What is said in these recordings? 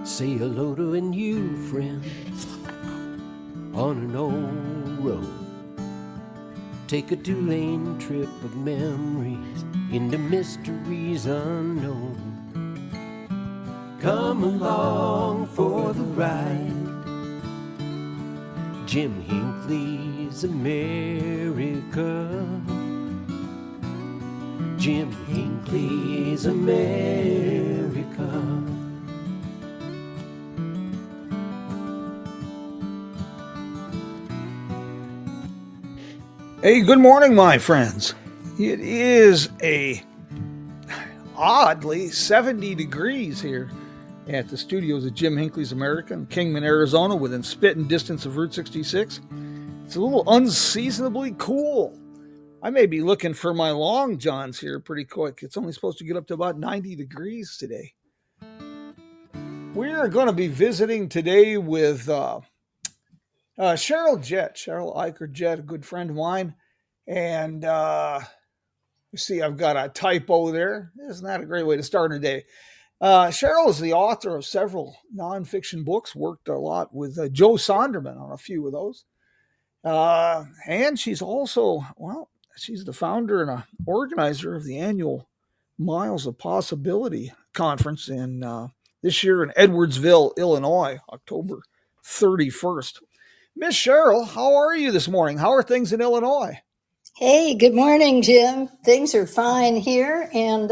Say hello to a new friend on an old road. Take a two-lane trip of memories into mysteries unknown. Come along for the ride. Jim Hinckley's America. Jim Hinckley's America. Hey, good morning, my friends. It is a oddly 70 degrees here at the studios of Jim Hinckley's America in Kingman, Arizona, within spitting distance of Route 66. It's a little unseasonably cool. I may be looking for my long johns here pretty quick. It's only supposed to get up to about 90 degrees today. We're going to be visiting today with Cheryl Eichar Jett, a good friend of mine. And you see, I've got a typo there. Isn't that a great way to start a day? Cheryl is the author of several nonfiction books, worked a lot with Joe Sonderman on a few of those. And she's also, she's the founder and organizer of the annual Miles of Possibility conference this year in Edwardsville, Illinois, October 31st. Miss Cheryl, how are you this morning? How are things in Illinois? Hey, good morning, Jim. Things are fine here. And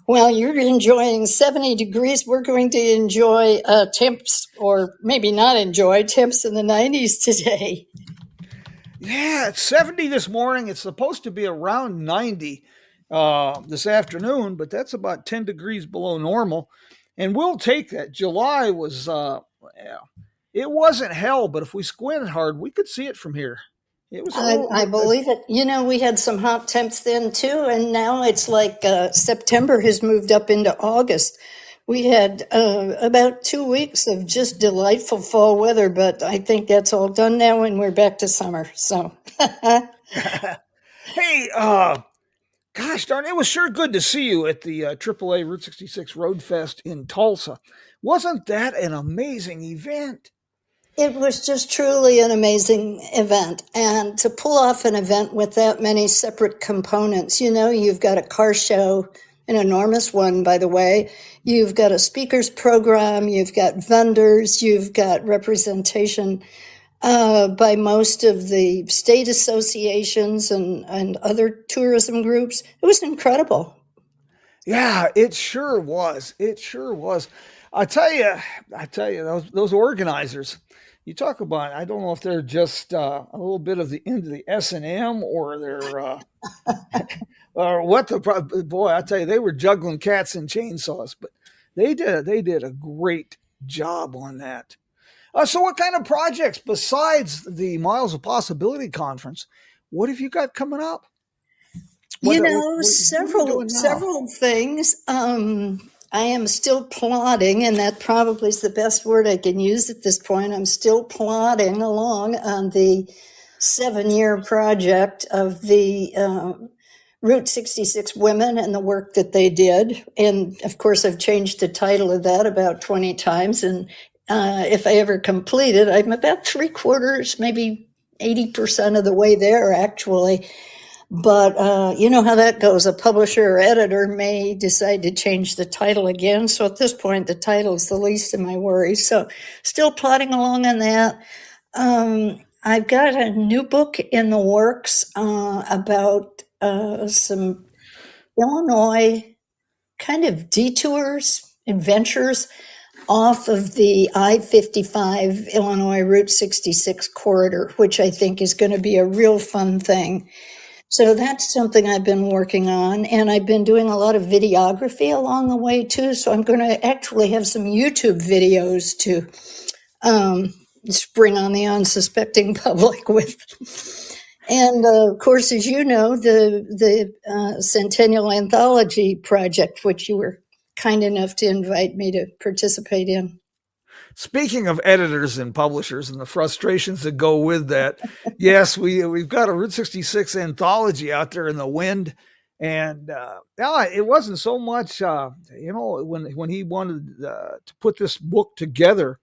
you're enjoying 70 degrees. We're going to enjoy temps, or maybe not enjoy temps in the 90s today. Yeah, it's 70 this morning. It's supposed to be around 90 this afternoon, but that's about 10 degrees below normal. And we'll take that. July was, it wasn't hell, but if we squinted hard, we could see it from here. It was. I believe it. You know, we had some hot temps then too, and now it's like September has moved up into August. We had about 2 weeks of just delightful fall weather, but I think that's all done now, and we're back to summer. So, hey, gosh darn, it was sure good to see you at the AAA Route 66 Road Fest in Tulsa. Wasn't that an amazing event? It was just truly an amazing event. And to pull off an event with that many separate components, you know, you've got a car show, an enormous one, by the way. You've got a speakers program, you've got vendors, you've got representation by most of the state associations and other tourism groups. It was incredible. Yeah, it sure was. It sure was. I tell you, those organizers. You talk about, I don't know if they're just a little bit of the end of the S&M or they're, or what boy, I tell you, they were juggling cats and chainsaws, but they did a great job on that. So what kind of projects besides the Miles of Possibility conference, what have you got coming up? Several things. I am still plodding, and that probably is the best word I can use at this point. I'm still plodding along on the 7-year project of the Route 66 women and the work that they did. And of course, I've changed the title of that about 20 times. And if I ever complete it, I'm about 3/4, maybe 80% of the way there, actually. But you know how that goes. A publisher or editor may decide to change the title again. So at this point, the title is the least of my worries. So still plodding along on that. I've got a new book in the works about some Illinois kind of detours, adventures off of the I-55 Illinois Route 66 corridor, which I think is going to be a real fun thing. So that's something I've been working on, and I've been doing a lot of videography along the way too. So I'm going to actually have some YouTube videos to spring on the unsuspecting public with. And of course, as you know, the Centennial Anthology project, which you were kind enough to invite me to participate in. Speaking of editors and publishers and the frustrations that go with that, yes, we've got a Route 66 anthology out there in the wind, And it wasn't so much, when he wanted to put this book together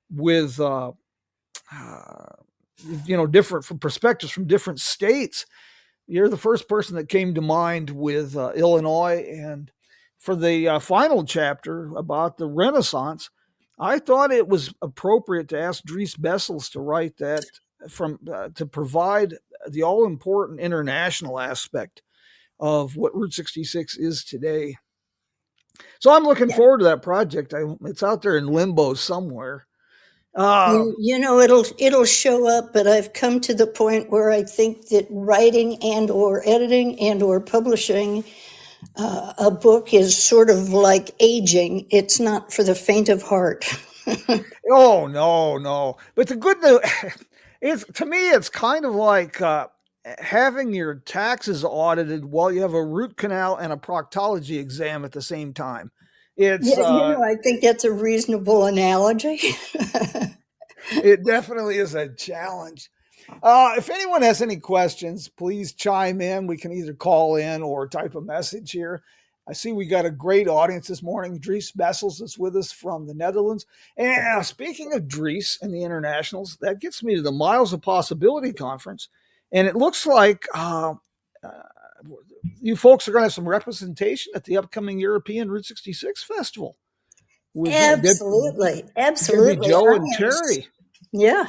with, different from perspectives from different states. You're the first person that came to mind with Illinois. And for the final chapter about the Renaissance, I thought it was appropriate to ask Dries Bessels to write that to provide the all important international aspect of what Route 66 is today. So I'm looking forward to that project. It's out there in limbo somewhere. It'll show up, but I've come to the point where I think that writing and or editing and or publishing a book is sort of like aging. It's not for the faint of heart. Oh, no. But the good news is, to me, it's kind of like having your taxes audited while you have a root canal and a proctology exam at the same time. It's I think that's a reasonable analogy. It definitely is a challenge. If anyone has any questions, please chime in. We can either call in or type a message here. I see we got a great audience this morning. Dries Bessels is with us from the Netherlands. And speaking of Dries and the internationals, that gets me to the Miles of Possibility Conference. And it looks like you folks are going to have some representation at the upcoming European Route 66 Festival. With Absolutely. Debbie, Joe, and Terry. Yeah.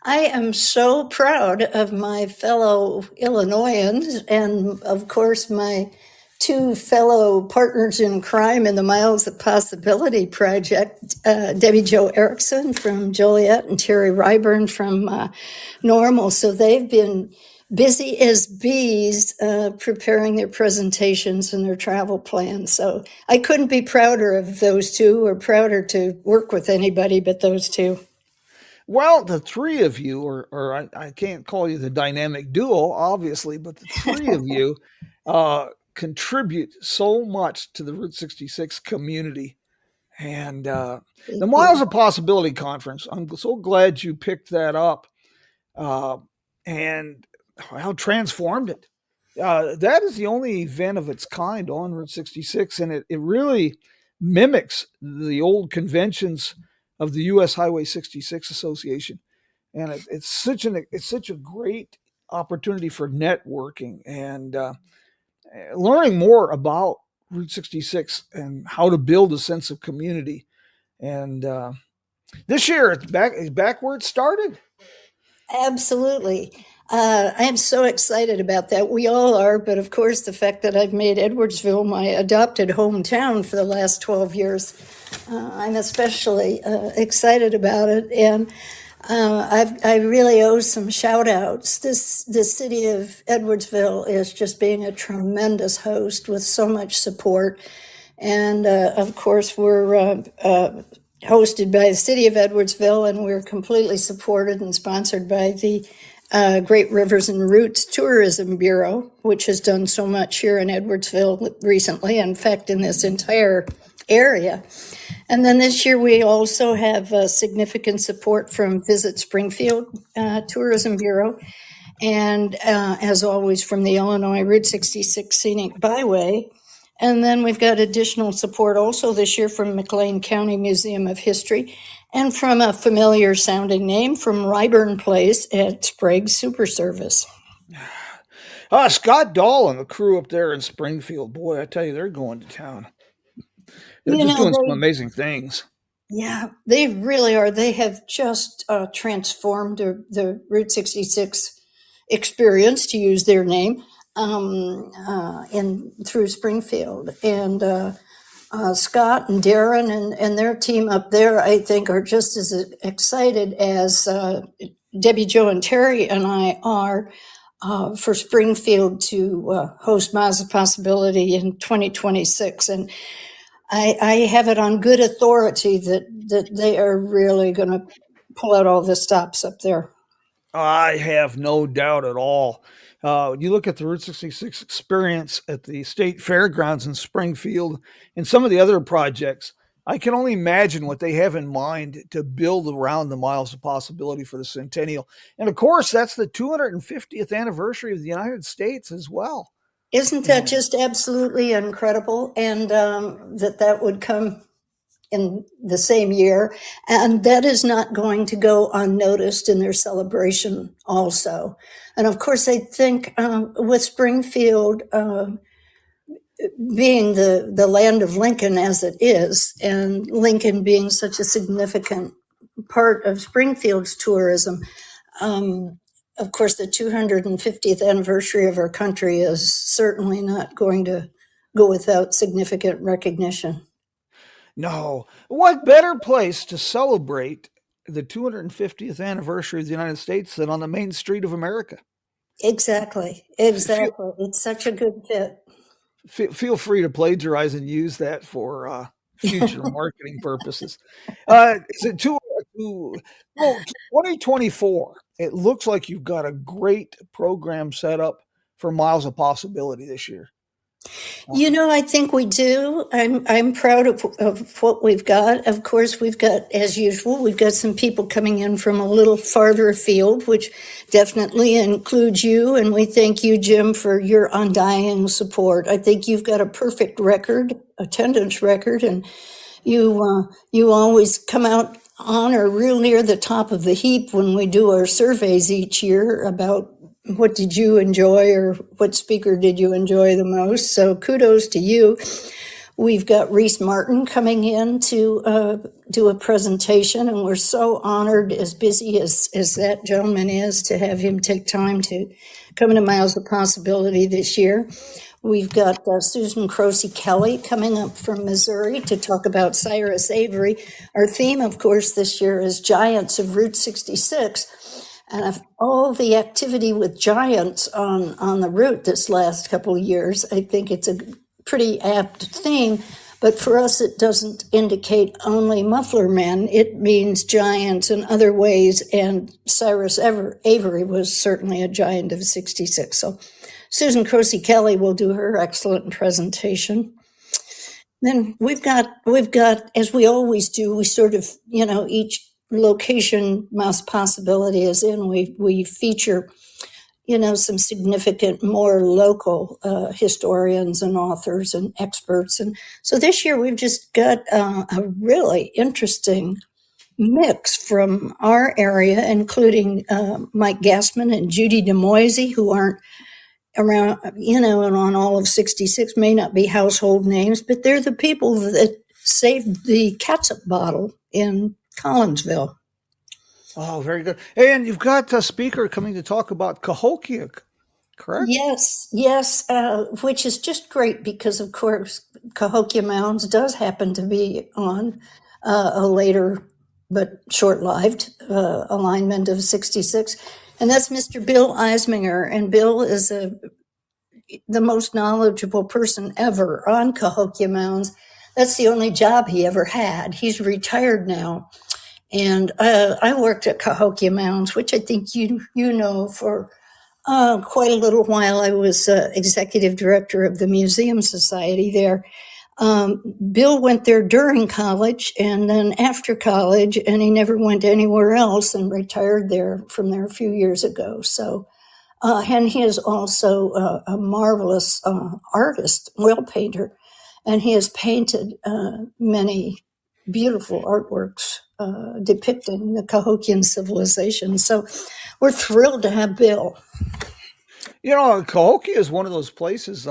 I am so proud of my fellow Illinoisans and, of course, my two fellow partners in crime in the Miles of Possibility Project, Debbie Jo Erickson from Joliet and Terry Ryburn from Normal. So they've been busy as bees preparing their presentations and their travel plans. So I couldn't be prouder of those two, or prouder to work with anybody but those two. Well, the three of you, or I can't call you the dynamic duo, obviously, but the three of you contribute so much to the Route 66 community. And the Miles of Possibility Conference, I'm so glad you picked that up and how transformed it. That is the only event of its kind on Route 66, and it really mimics the old conventions of the U.S. Highway 66 Association, and it's such a great opportunity for networking and learning more about Route 66 and how to build a sense of community. And this year it's back where it started. Absolutely. I am so excited about that. We all are, but of course, the fact that I've made Edwardsville my adopted hometown for the last 12 years, I'm especially excited about it. And I really owe some shout outs. The city of Edwardsville is just being a tremendous host with so much support. And of course, we're hosted by the city of Edwardsville, and we're completely supported and sponsored by the Great Rivers and Routes Tourism Bureau, which has done so much here in Edwardsville recently, in fact, in this entire area. And then this year, we also have significant support from Visit Springfield Tourism Bureau, and as always, from the Illinois Route 66 Scenic Byway. And then we've got additional support also this year from McLean County Museum of History, and from a familiar sounding name from Ryburn Place at Sprague Super Service. Scott Dahl and the crew up there in Springfield, boy, I tell you, they're going to town. They're just doing some amazing things. Yeah, they really are. They have just transformed the Route 66 experience, to use their name, through Springfield. And Scott and Darren and their team up there, I think, are just as excited as Debbie, Joe, and Terry and I are for Springfield to host Miles of Possibility in 2026. And I have it on good authority that they are really going to pull out all the stops up there. I have no doubt at all. You look at the Route 66 experience at the State Fairgrounds in Springfield and some of the other projects, I can only imagine what they have in mind to build around the Miles of Possibility for the Centennial. And of course, that's the 250th anniversary of the United States as well. Isn't that And just absolutely incredible? And that would come in the same year. And that is not going to go unnoticed in their celebration also. And of course, I think with Springfield being the land of Lincoln as it is, and Lincoln being such a significant part of Springfield's tourism, of course, the 250th anniversary of our country is certainly not going to go without significant recognition. no, what better place to celebrate the 250th anniversary of the United States than on the main street of America? Exactly. Feel, Exactly. It's such a good fit. feel free to plagiarize and use that for future marketing purposes. Is it well, 2024? It looks like you've got a great program set up for Miles of Possibility this year. I think we do. I'm proud of what we've got. Of course, we've got, as usual, we've got some people coming in from a little farther afield, which definitely includes you. And we thank you, Jim, for your undying support. I think you've got a perfect record, attendance record, and you always come out on or real near the top of the heap when we do our surveys each year about what did you enjoy or what speaker did you enjoy the most. So kudos to you. We've got Reese Martin coming in to do a presentation, and we're so honored, as busy as that gentleman is, to have him take time to come to Miles of Possibility this year. We've got Susan Croce Kelly coming up from Missouri to talk about Cyrus Avery. Our theme, of course, this year is Giants of Route 66. And of all the activity with giants on the route this last couple of years, I think it's a pretty apt theme. But for us, it doesn't indicate only muffler men. It means giants in other ways. And Cyrus Avery was certainly a giant of 66. So Susan Croce Kelly will do her excellent presentation. Then we've got, as we always do, we sort of, each location Mouse Possibility is in, we feature, some significant, more local historians and authors and experts. And so this year we've just got a really interesting mix from our area, including Mike Gassman and Judy DeMoisy, who aren't around, and on all of 66 may not be household names, but they're the people that saved the catsup bottle in Collinsville. Oh, very good. And you've got a speaker coming to talk about Cahokia, correct? Yes, which is just great because, of course, Cahokia Mounds does happen to be on a later but short-lived alignment of 66. And that's Mr. Bill Eisminger. And Bill is the most knowledgeable person ever on Cahokia Mounds. That's the only job he ever had. He's retired now. And I worked at Cahokia Mounds, which I think you know, for quite a little while. I was executive director of the Museum Society there. Bill went there during college and then after college, and he never went anywhere else and retired from there a few years ago. So, and he is also a marvelous artist, oil painter, and he has painted many beautiful artworks depicting the Cahokian civilization. So we're thrilled to have Bill. Cahokia is one of those places.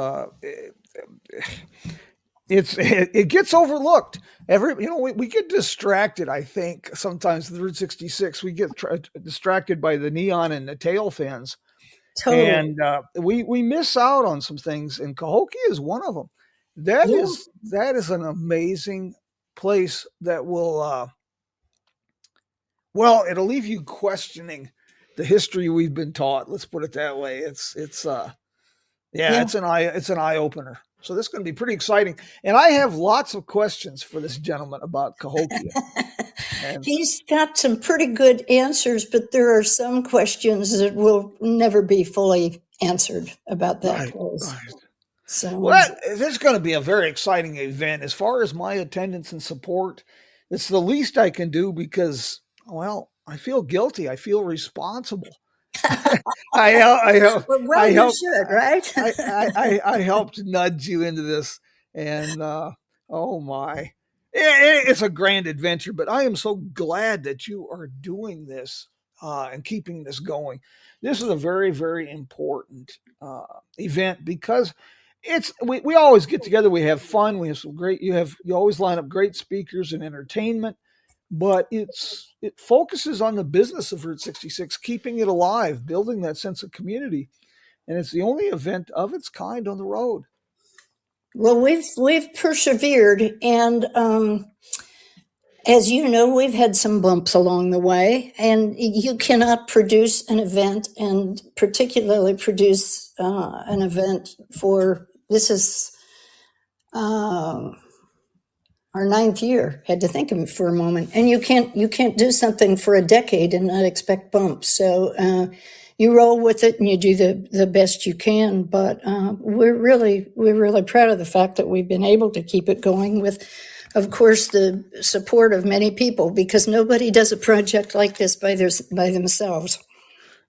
It gets overlooked. We get distracted. I think sometimes with Route 66 we get distracted by the neon and the tail fins, Totally. and we miss out on some things. And Cahokia is one of them. That is an amazing place that will. Well, it'll leave you questioning the history we've been taught. Let's put it that way. It's an eye opener. So this is going to be pretty exciting. And I have lots of questions for this gentleman about Cahokia. He's got some pretty good answers, but there are some questions that will never be fully answered about that place. Right. So, this is going to be a very exciting event. As far as my attendance and support, it's the least I can do because, well, I feel guilty. I feel responsible. Well, I you helped should, right? I helped nudge you into this, and oh my, it's a grand adventure. But I am so glad that you are doing this and keeping this going. This is a very very important event because we always get together, we have fun, we have some great you always line up great speakers and entertainment, but it focuses on the business of Route 66, keeping it alive, building that sense of community, and it's the only event of its kind on the road. Well, we've persevered, and as you know, we've had some bumps along the way, and you cannot produce an event, and particularly produce an event for this is our ninth year. Had to think of it for a moment, and you can't do something for a decade and not expect bumps. So you roll with it and you do the best you can. But we're really proud of the fact that we've been able to keep it going with, of course, the support of many people, because nobody does a project like this by themselves.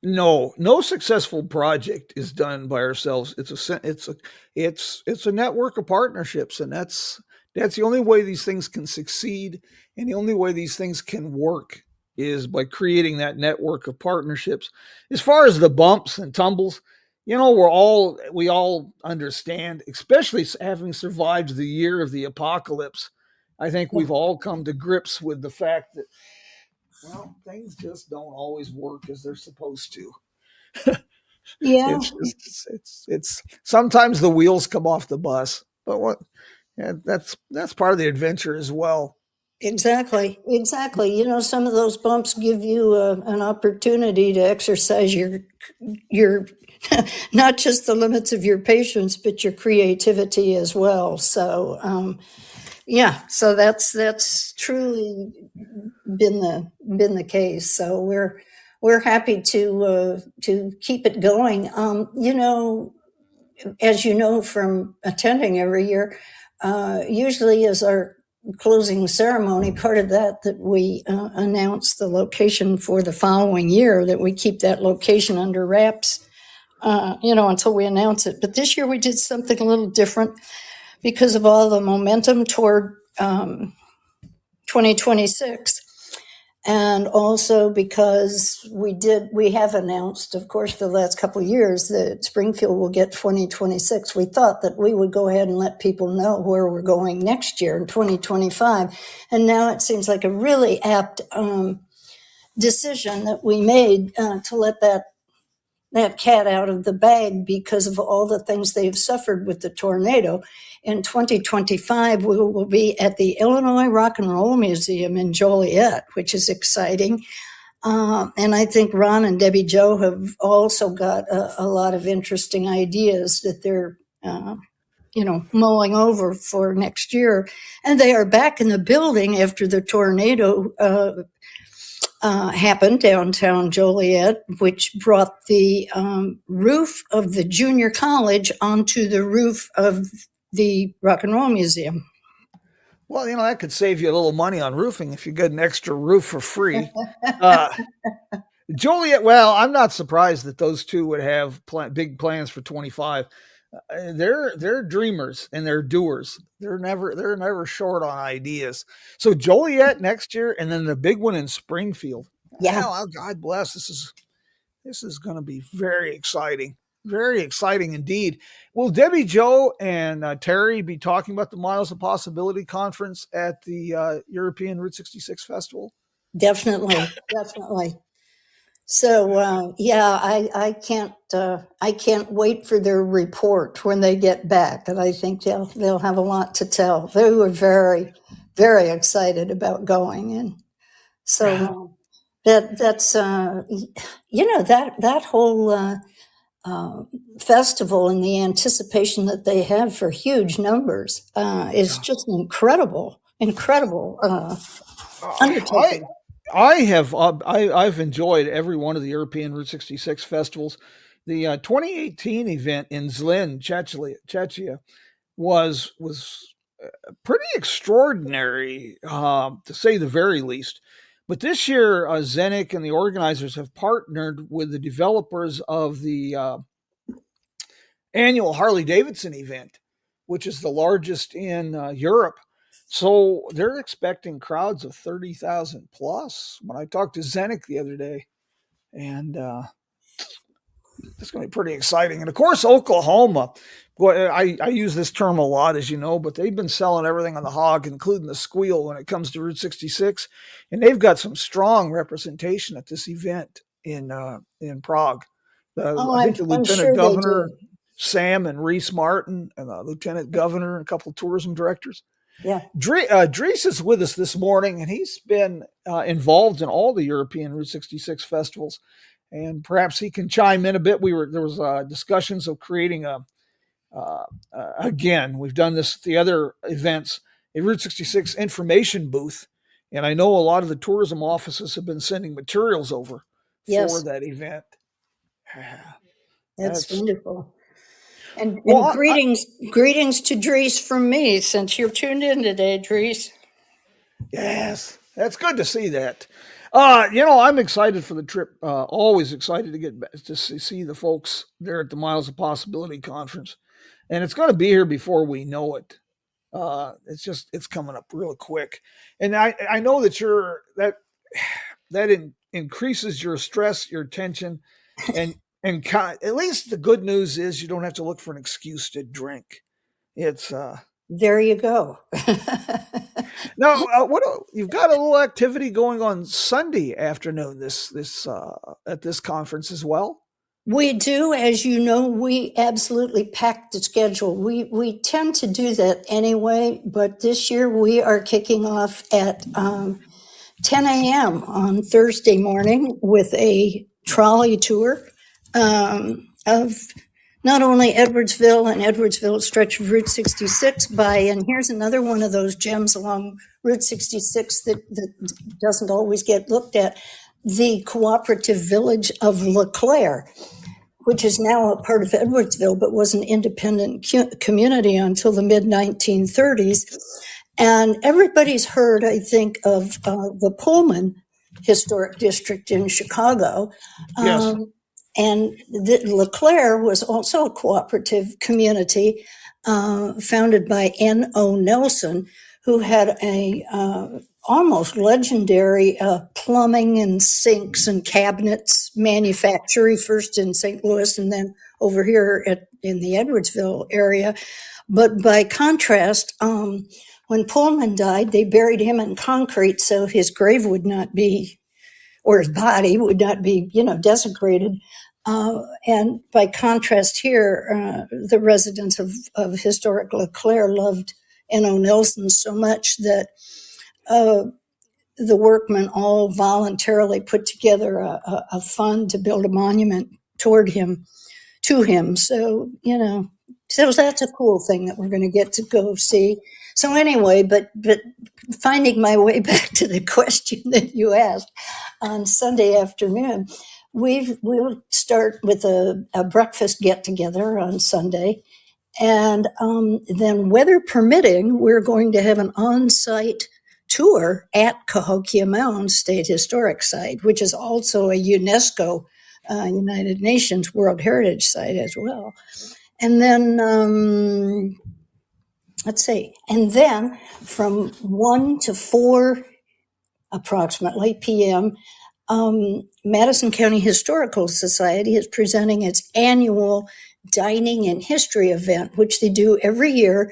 No successful project is done by ourselves. It's a network of partnerships, and that's the only way these things can succeed, and the only way these things can work is by creating that network of partnerships. As far as the bumps and tumbles, we all understand, especially having survived the year of the apocalypse. I think we've all come to grips with the fact that, well, things just don't always work as they're supposed to. Yeah, It's sometimes the wheels come off the bus, but that's part of the adventure as well. exactly. Some of those bumps give you an opportunity to exercise your not just the limits of your patience, but your creativity as well. So yeah, so that's truly been the case. So we're happy to keep it going. As you know from attending every year, usually as our closing ceremony, part of that we announce the location for the following year, that we keep that location under wraps, until we announce it. But this year we did something a little different because of all the momentum toward 2026. And also because we have announced, of course, for the last couple of years that Springfield will get 2026. We thought that we would go ahead and let people know where we're going next year in 2025. And now it seems like a really apt decision that we made to let that cat out of the bag because of all the things they've suffered with the tornado. In 2025, we will be at the Illinois Rock and Roll Museum in Joliet, which is exciting. And I think Ron and Debbie Jo have also got a lot of interesting ideas that they're, mulling over for next year. And they are back in the building after the tornado happened downtown Joliet, which brought the roof of the junior college onto the roof of the Rock and Roll Museum. Well, that could save you a little money on roofing if you get an extra roof for free. Joliet, well, I'm not surprised that those two would have big plans for 25. They're dreamers and they're doers. They're never short on ideas. So Joliet next year, and then the big one in Springfield. Yeah. Well, God bless. This is going to be very exciting. Very exciting indeed. Will Debbie Jo and Terry be talking about the Miles of Possibility conference at the European Route 66 Festival? Definitely. So yeah, I can't wait for their report when they get back, and I think they'll have a lot to tell. They were very, very excited about going, and so that's that whole festival and the anticipation that they have for huge numbers is just incredible undertaking. I've enjoyed every one of the European Route 66 festivals. The 2018 event in Zlin, Czechia, was pretty extraordinary, to say the very least. But this year, Zenik and the organizers have partnered with the developers of the annual Harley Davidson event, which is the largest in Europe. So they're expecting crowds of 30,000 plus. When I talked to Zenik the other day, and it's going to be pretty exciting. And of course, Oklahoma. Boy, I use this term a lot, as you know, but they've been selling everything on the hog, including the squeal, when it comes to Route 66, and they've got some strong representation at this event in Prague. I think the I'm Lieutenant sure they Governor do. Sam and Reese Martin, and the Lieutenant Governor and a couple of tourism directors. Yeah. Dries is with us this morning, and he's been involved in all the European Route 66 festivals, and perhaps he can chime in a bit. There was discussions of creating again, we've done this at the other events, a Route 66 information booth, and I know a lot of the tourism offices have been sending materials over for that event. That's wonderful. And well, greetings to Dries from me, since you're tuned in today, Dries. Yes, that's good to see that. I'm excited for the trip. Always excited to get back to see the folks there at the Miles of Possibility conference, and it's going to be here before we know it. It's coming up real quick, and I know that increases your stress, your tension, and at least the good news is you don't have to look for an excuse to drink. It's there you go. Now, you've got a little activity going on Sunday afternoon at this conference as well. We do, as you know, we absolutely packed the schedule. We tend to do that anyway, but this year we are kicking off at 10 a.m. on Thursday morning with a trolley tour of not only Edwardsville stretch of Route 66 and here's another one of those gems along Route 66 that doesn't always get looked at, the cooperative village of LeClaire, which is now a part of Edwardsville, but was an independent community until the mid-1930s. And everybody's heard, I think, of the Pullman Historic District in Chicago. Yes. And LeClaire was also a cooperative community founded by N.O. Nelson, who had a almost legendary plumbing and sinks and cabinets manufactory, first in St. Louis and then over here in the Edwardsville area. But by contrast, when Pullman died, they buried him in concrete so his grave would not be, or his body would not be, desecrated. And by contrast here, the residents of historic LeClaire loved N.O. Nelson so much that the workmen all voluntarily put together a fund to build a monument to him. So, so that's a cool thing that we're going to get to go see. So anyway, but finding my way back to the question that you asked on Sunday afternoon, we'll start with a breakfast get together on Sunday. And then weather permitting, we're going to have an on-site tour at Cahokia Mound State Historic Site, which is also a UNESCO United Nations World Heritage Site as well. And then, let's see, and then from 1 to 4 approximately p.m., Madison County Historical Society is presenting its annual Dining and History event, which they do every year.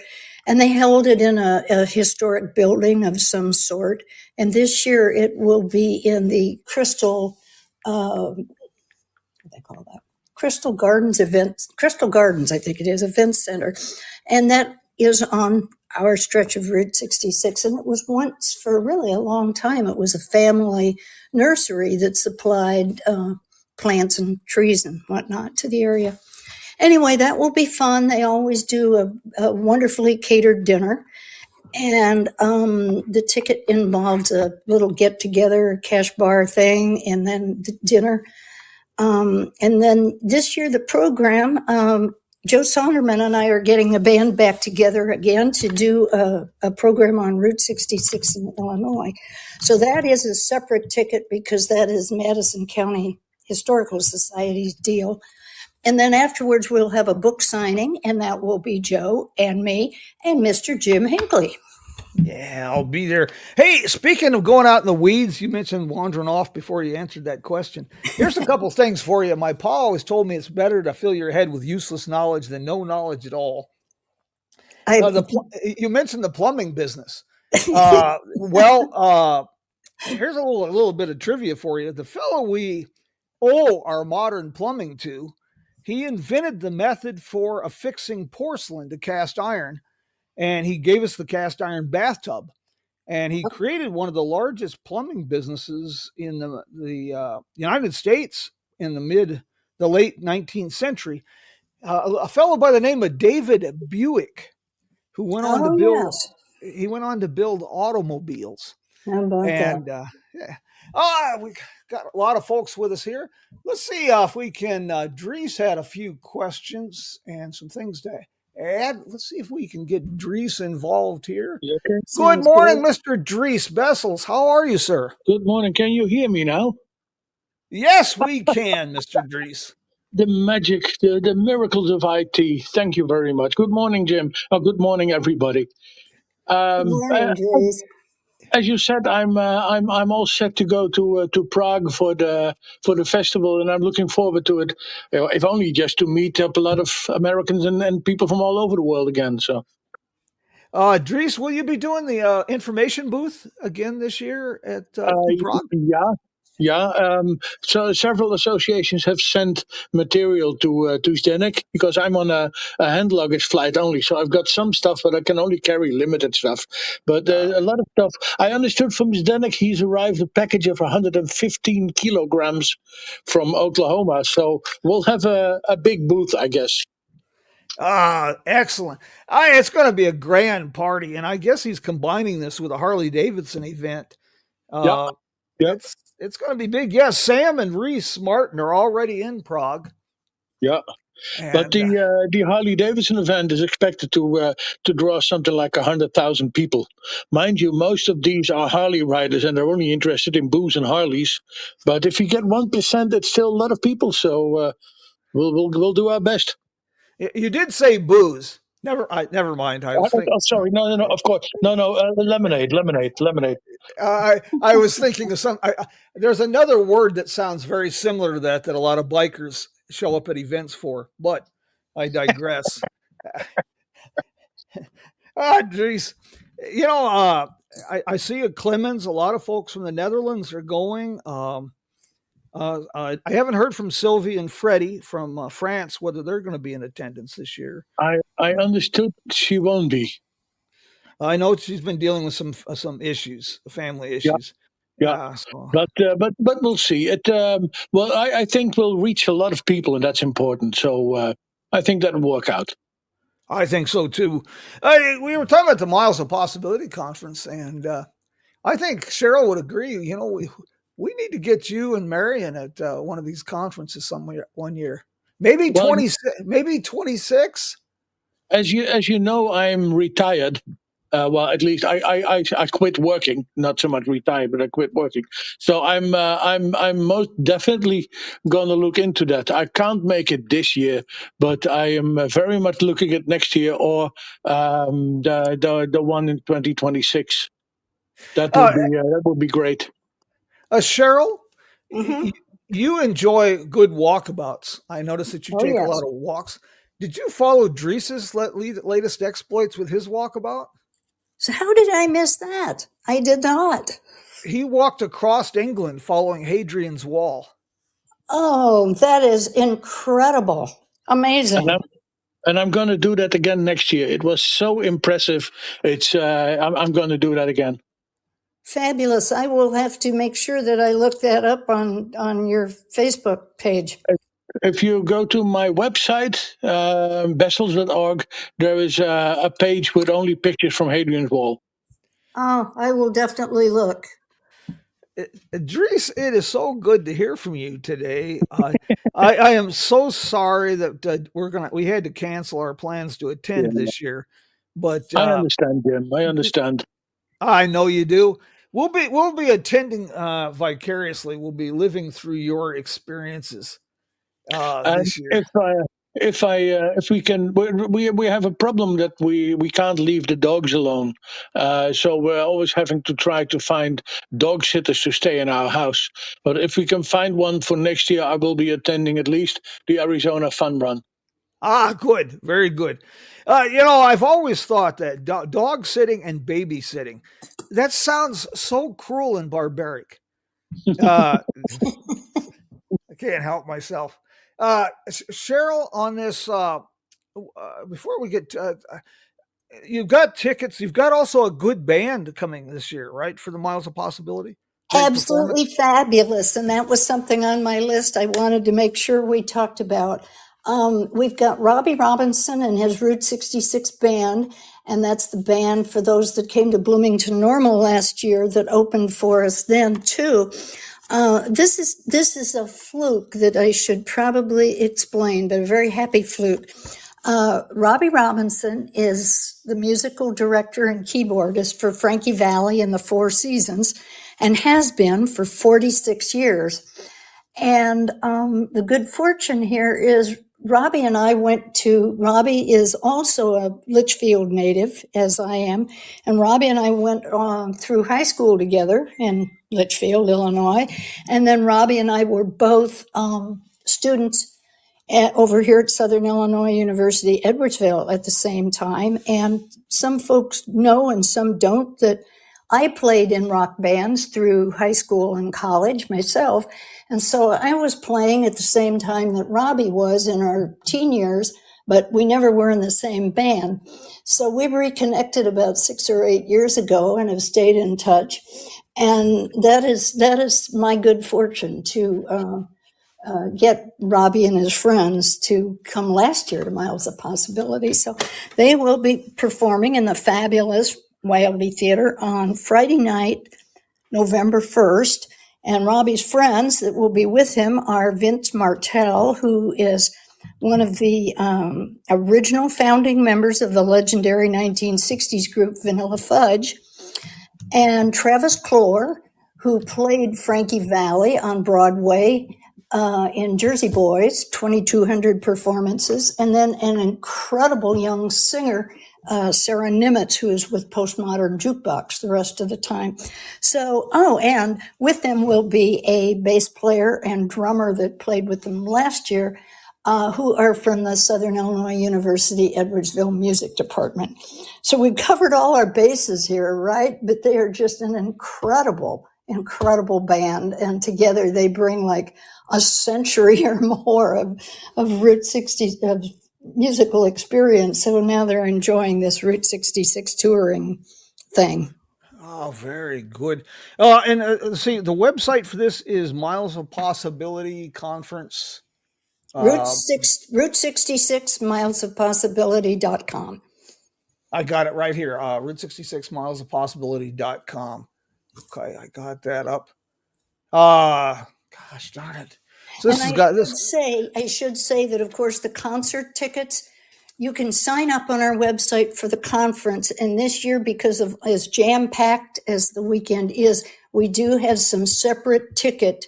And they held it in a historic building of some sort. And this year it will be in the Crystal, what do they call that? Crystal Gardens, I think it is, Event Center. And that is on our stretch of Route 66. And it was once, for really a long time, it was a family nursery that supplied plants and trees and whatnot to the area. Anyway, that will be fun. They always do a wonderfully catered dinner. And the ticket involves a little get-together, cash bar thing, and then the dinner. And then this year, the program Joe Sonderman and I are getting a band back together again to do a program on Route 66 in Illinois. So that is a separate ticket because that is Madison County Historical Society's deal. And then afterwards, we'll have a book signing, and that will be Joe and me and Mr. Jim Hinckley. Yeah, I'll be there. Hey, speaking of going out in the weeds, you mentioned wandering off before you answered that question. Here's a couple things for you. My pa always told me it's better to fill your head with useless knowledge than no knowledge at all. You mentioned the plumbing business. Here's a little bit of trivia for you. The fellow we owe our modern plumbing to, he invented the method for affixing porcelain to cast iron, and he gave us the cast iron bathtub. And he created one of the largest plumbing businesses in the United States in the late 19th century. A fellow by the name of David Buick, who went on to build. Yes. He went on to build automobiles. How about And we got a lot of folks with us here. Let's see if we can. Dries had a few questions and some things to add. Let's see if we can get Dries involved here. Okay. Good morning, Mr. Dries Bessels. How are you, sir? Good morning. Can you hear me now? Yes, we can, Mr. Dries. The magic, the miracles of IT. Thank you very much. Good morning, Jim. Good morning, everybody. Good morning, Dries. As you said, I'm all set to go to Prague for the festival, and I'm looking forward to it. If only just to meet up a lot of Americans and people from all over the world again. So, Dries, will you be doing the information booth again this year at in Prague? Yeah. So several associations have sent material to Zdenek because I'm on a hand luggage flight only. So I've got some stuff, but I can only carry limited stuff. But a lot of stuff. I understood from Zdenek he's arrived a package of 115 kilograms from Oklahoma. So we'll have a big booth, I guess. Excellent. It's going to be a grand party, and I guess he's combining this with a Harley Davidson event. Yep. It's going to be big. Yes, Sam and Reese Martin are already in Prague. Yeah. But the Harley Davidson event is expected to draw something like 100,000 people. Mind you, most of these are Harley riders, and they're only interested in booze and Harleys. But if you get 1%, it's still a lot of people. So we'll do our best. You did say booze. Never mind. I was thinking. Oh, sorry. No. Of course. No. Lemonade. I was thinking of some. There's another word that sounds very similar to that a lot of bikers show up at events for, but I digress. Geez. I see at Clemens, a lot of folks from the Netherlands are going. I haven't heard from Sylvie and Freddie from France whether they're going to be in attendance this year. I understood she won't be. I know she's been dealing with some issues, family issues. Yeah. But we'll see. I think we'll reach a lot of people, and that's important. So I think that'll work out. I think so too. We were talking about the Miles of Possibility conference, and I think Cheryl would agree. We need to get you and Marion at one of these conferences one year. Maybe 26. As you know, I'm retired. Well, at least I quit working, not so much retired, but I quit working. So I'm most definitely going to look into that. I can't make it this year, but I am very much looking at next year or the one in 2026. That would be great. Cheryl, you enjoy good walkabouts. I noticed that you take a lot of walks. Did you follow Dries's latest exploits with his walkabout? So how did I miss that? I did not. He walked across England following Hadrian's Wall. Oh, that is incredible. Amazing. And I'm going to do that again next year. It was so impressive. I'm going to do that again. Fabulous. I will have to make sure that I look that up on your Facebook page. If you go to my website, Bessels.org, there is a page with only pictures from Hadrian's Wall. Oh, I will definitely look. Dries, it is so good to hear from you today. I am so sorry that we had to cancel our plans to attend Yeah. this year, but I understand, Jim. I understand. I know you do. We'll be attending vicariously. We'll be living through your experiences And this year. if we can, we have a problem that we can't leave the dogs alone. So we're always having to try to find dog sitters to stay in our house. But if we can find one for next year, I will be attending at least the Arizona Fun Run. Ah, good, very good. I've always thought that dog sitting and babysitting, that sounds so cruel and barbaric. Uh, I can't help myself. Cheryl, on this, before we get, you've got tickets. You've got also a good band coming this year, right? For the Miles of Possibility. Great Absolutely performance. fabulous. And that was something on my list I wanted to make sure we talked about. We've got Robbie Robinson and his Route 66 band, and that's the band for those that came to Bloomington Normal last year that opened for us then too. This is a fluke that I should probably explain, but a very happy fluke. Robbie Robinson is the musical director and keyboardist for Frankie Valli and the Four Seasons, and has been for 46 years. And the good fortune here is Robbie and I Robbie is also a Litchfield native, as I am, and Robbie and I went through high school together in Litchfield, Illinois, and then Robbie and I were both students over here at Southern Illinois University, Edwardsville at the same time. And some folks know and some don't that I played in rock bands through high school and college myself. And so I was playing at the same time that Robbie was in our teen years, but we never were in the same band. So we reconnected about 6 or 8 years ago and have stayed in touch. And that is my good fortune to get Robbie and his friends to come last year to Miles of Possibility. So they will be performing in the fabulous Wildy Theater on Friday night, November 1st. And Robbie's friends that will be with him are Vince Martell, who is one of the original founding members of the legendary 1960s group Vanilla Fudge, and Travis Clore, who played Frankie Valli on Broadway in Jersey Boys, 2,200 performances, and then an incredible young singer, Sarah Nimitz, who is with Postmodern Jukebox the rest of the time. So, and with them will be a bass player and drummer that played with them last year, who are from the Southern Illinois University Edwardsville Music Department. So we've covered all our bases here, right? But they are just an incredible band. And together they bring like a century or more of Route 60 of musical experience. So now they're enjoying this Route 66 touring thing. Oh, very good. And see, the website for this is Miles of Possibility Conference. Route 66 milesofpossibility.com. I got it right here. Route 66 milesofpossibility.com. Okay, I got that up. Gosh darn it. So this And has got this. I should say that, of course, the concert tickets, you can sign up on our website for the conference. And this year, because of as jam-packed as the weekend is, we do have some separate ticket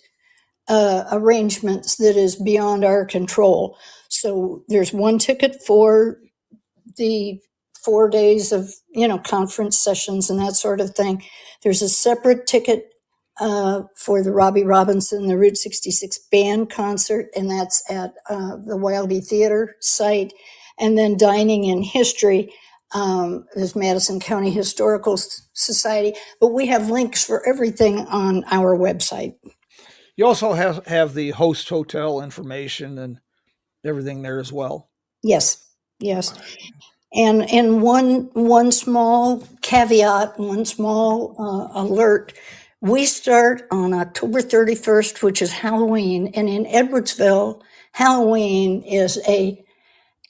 arrangements that is beyond our control. So there's one ticket for the 4 days of, conference sessions and that sort of thing. There's a separate ticket for the Robbie Robinson, the Route 66 band concert, and that's at the Wildy Theater site. And then Dining in History is Madison County Historical Society. But we have links for everything on our website. You also have the host hotel information and everything there as well. Yes. And one small caveat, one small alert. We start on October 31st, which is Halloween. And in Edwardsville, Halloween is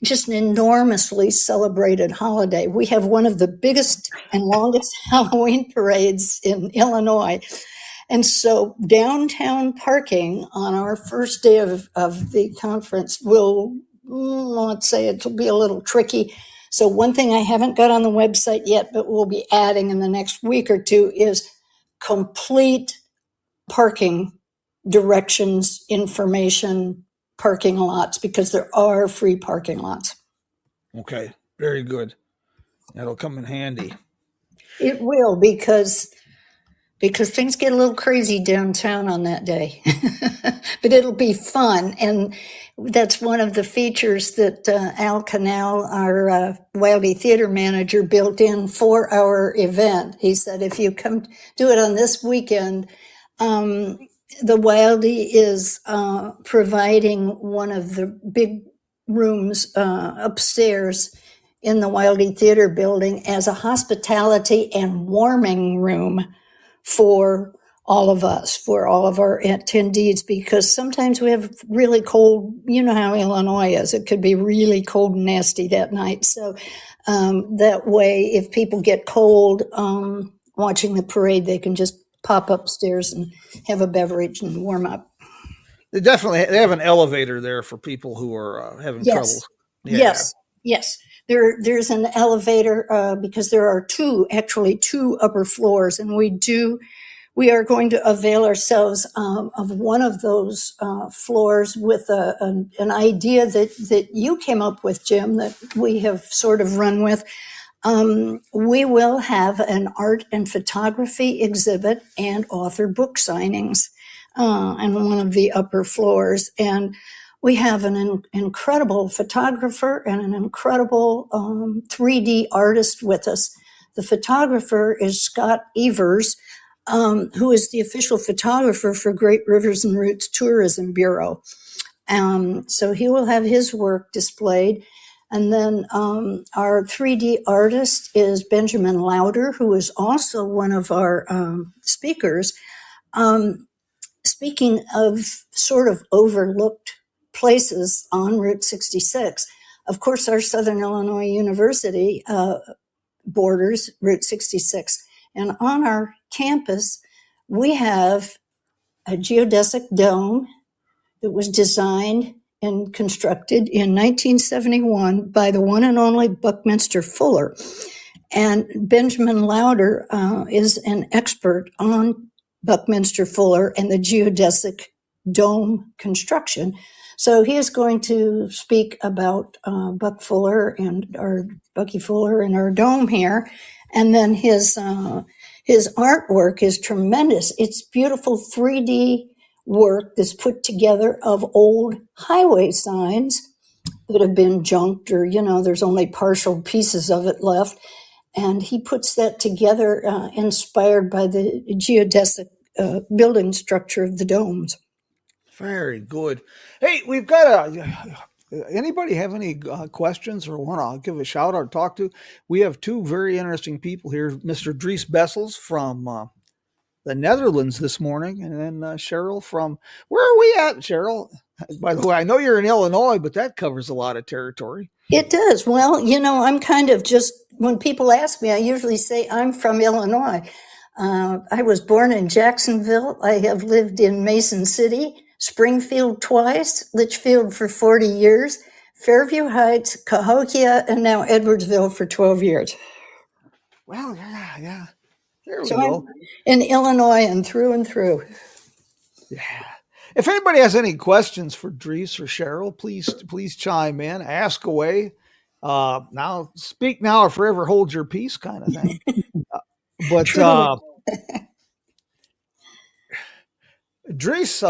just an enormously celebrated holiday. We have one of the biggest and longest Halloween parades in Illinois. And so downtown parking on our first day of the conference will, let's say it'll be a little tricky. So one thing I haven't got on the website yet, but we'll be adding in the next week or two, is complete parking directions, information, parking lots, because there are free parking lots. Okay, very good. That'll come in handy. It will, because things get a little crazy downtown on that day. But it'll be fun. And that's one of the features that Al Canal, our Wildy theater manager, built in for our event. He said, if you come do it on this weekend, the Wildy is providing one of the big rooms upstairs in the Wildy Theater building as a hospitality and warming room for all of us, for all of our attendees, because sometimes we have really cold, you know how Illinois is, it could be really cold and nasty that night. So that way, if people get cold watching the parade, they can just pop upstairs and have a beverage and warm up. They have an elevator there for people who are having trouble. Yeah. Yes. There's an elevator because there are two upper floors, and we are going to avail ourselves of one of those floors with an idea that you came up with, Jim, that we have sort of run with. We will have an art and photography exhibit and author book signings on one of the upper floors. And we have an incredible photographer and an incredible 3D artist with us. The photographer is Scott Evers, who is the official photographer for Great Rivers and Roots Tourism Bureau. So he will have his work displayed. And then our 3D artist is Benjamin Lauder, who is also one of our speakers. Speaking of sort of overlooked places on Route 66, of course, our Southern Illinois University borders Route 66. And on our campus, we have a geodesic dome that was designed and constructed in 1971 by the one and only Buckminster Fuller. And Benjamin Lauder is an expert on Buckminster Fuller and the geodesic dome construction. So he is going to speak about Bucky Fuller and our dome here. And then his artwork is tremendous. It's beautiful 3D work that's put together of old highway signs that have been junked, or, there's only partial pieces of it left. And he puts that together, inspired by the geodesic building structure of the domes. Very good. Hey, we've got anybody have any questions or want to give a shout out or talk to? We have two very interesting people here, Mr. Dries Bessels from the Netherlands this morning, and then Cheryl from, where are we at, Cheryl? By the way, I know you're in Illinois, but that covers a lot of territory. It does. Well, I'm kind of just, when people ask me, I usually say I'm from Illinois. I was born in Jacksonville. I have lived in Mason City, Springfield twice, Litchfield for 40 years, Fairview Heights, Cahokia, and now Edwardsville for 12 years. Well, yeah. There we go. I'm in Illinois and through. Yeah. If anybody has any questions for Dries or Cheryl, please chime in, ask away. Now, speak now or forever hold your peace, kind of thing. But Dries,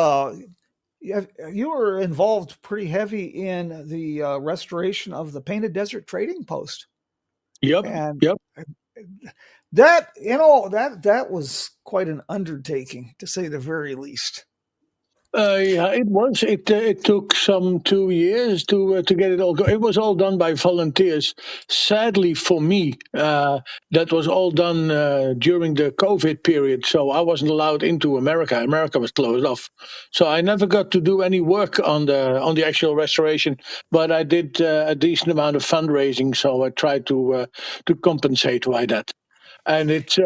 you were involved pretty heavy in the restoration of the Painted Desert Trading Post. Yep. That was quite an undertaking, to say the very least. Yeah, it was. It took some 2 years to get it all going. It was all done by volunteers. Sadly for me, that was all done during the COVID period, so I wasn't allowed into America. America was closed off, so I never got to do any work on the actual restoration. But I did a decent amount of fundraising, so I tried to compensate by that. and it's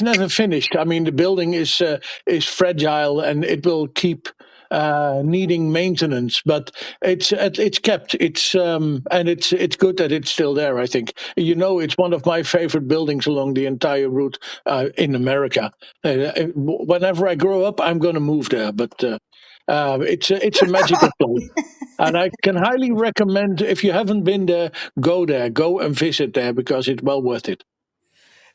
never finished. I mean, the building is fragile, and it will keep needing maintenance, but it's kept. It's good that it's still there. I think it's one of my favorite buildings along the entire route in America. Whenever I grow up, I'm going to move there, but it's a magical place. And I can highly recommend, if you haven't been there, go and visit there because it's well worth it.